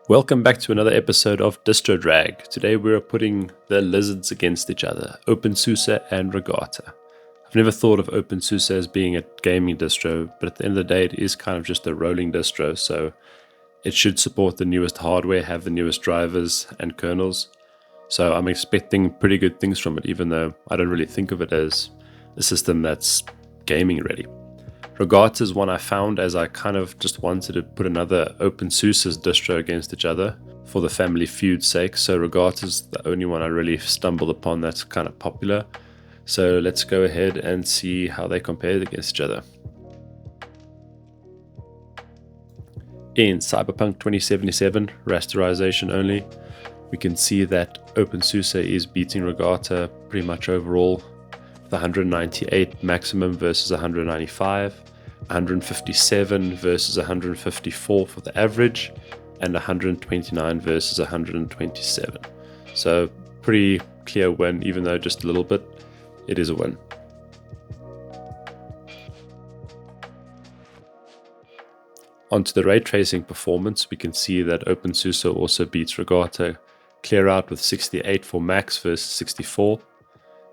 Welcome back to another episode of Distro Drag. Today we are putting the lizards against each other, OpenSUSE and Regata. I've never thought of OpenSUSE as being a gaming distro, but at the end of the day it is kind of just a rolling distro, so it should support the newest hardware, have the newest drivers and kernels. So I'm expecting pretty good things from it, even though I don't really think of it as a system that's gaming ready. Regata is one I found as I kind of just wanted to put another OpenSUSE distro against each other for the family feud's sake. So Regata is the only one I really stumbled upon that's kind of popular. So let's go ahead and see how they compare against each other. In Cyberpunk 2077, rasterization only, we can see that OpenSUSE is beating Regata pretty much overall. 198 maximum versus 195, 157 versus 154 for the average, and 129 versus 127. So pretty clear win, even though just a little bit, it is a win. Onto the ray tracing performance, we can see that OpenSUSE also beats Regata clear out with 68 for max versus 64.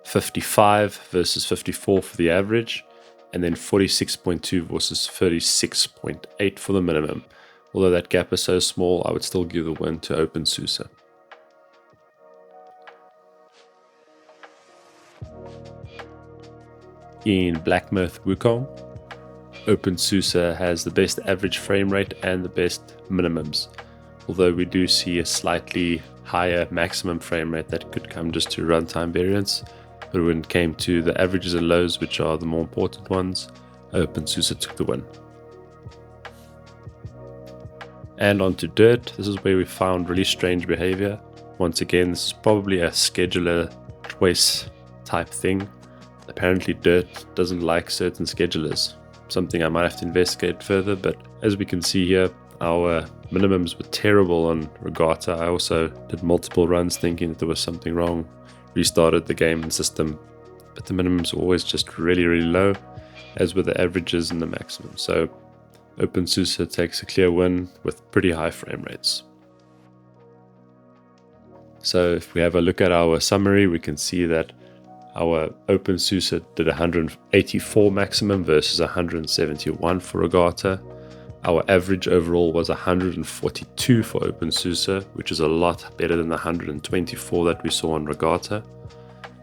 55 versus 54 for the average, and then 46.2 versus 36.8 for the minimum. Although that gap is so small, I would still give the win to OpenSUSE. In Black Myth Wukong, OpenSUSE has the best average frame rate and the best minimums, although we do see a slightly higher maximum frame rate that could come just to runtime variance. But when it came to the averages and lows, which are the more important ones, OpenSUSE took the win. And onto Dirt, this is where we found really strange behavior. Once again, this is probably a scheduler choice type thing. Apparently Dirt doesn't like certain schedulers, something I might have to investigate further, but as we can see here, our minimums were terrible on Regata. I also did multiple runs thinking that there was something wrong. Restarted the game and system, but the minimums were always just really low, as were the averages and the maximum. So OpenSUSE takes a clear win with pretty high frame rates. So if we have a look at our summary, we can see that our OpenSUSE did 184 maximum versus 171 for Regata. Our average overall was 142 for OpenSUSE, which is a lot better than the 124 that we saw on Regata.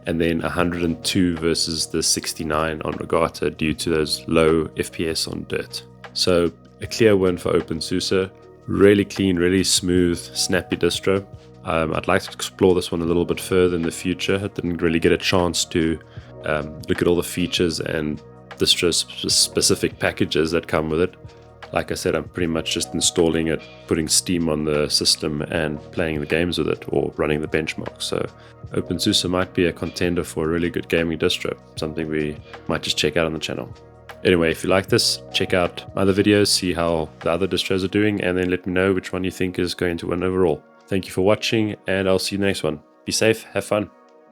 And then 102 versus the 69 on Regata due to those low FPS on Dirt. So a clear win for OpenSUSE. Really clean, really smooth, snappy distro. I'd like to explore this one a little bit further in the future. I didn't really get a chance to look at all the features and distro-specific packages that come with it. Like I said, I'm pretty much just installing it, putting Steam on the system and playing the games with it or running the benchmark. So OpenSUSE might be a contender for a really good gaming distro, something we might just check out on the channel. Anyway, if you like this, check out my other videos, see how the other distros are doing, and then let me know which one you think is going to win overall. Thank you for watching, and I'll see you in the next one. Be safe, have fun.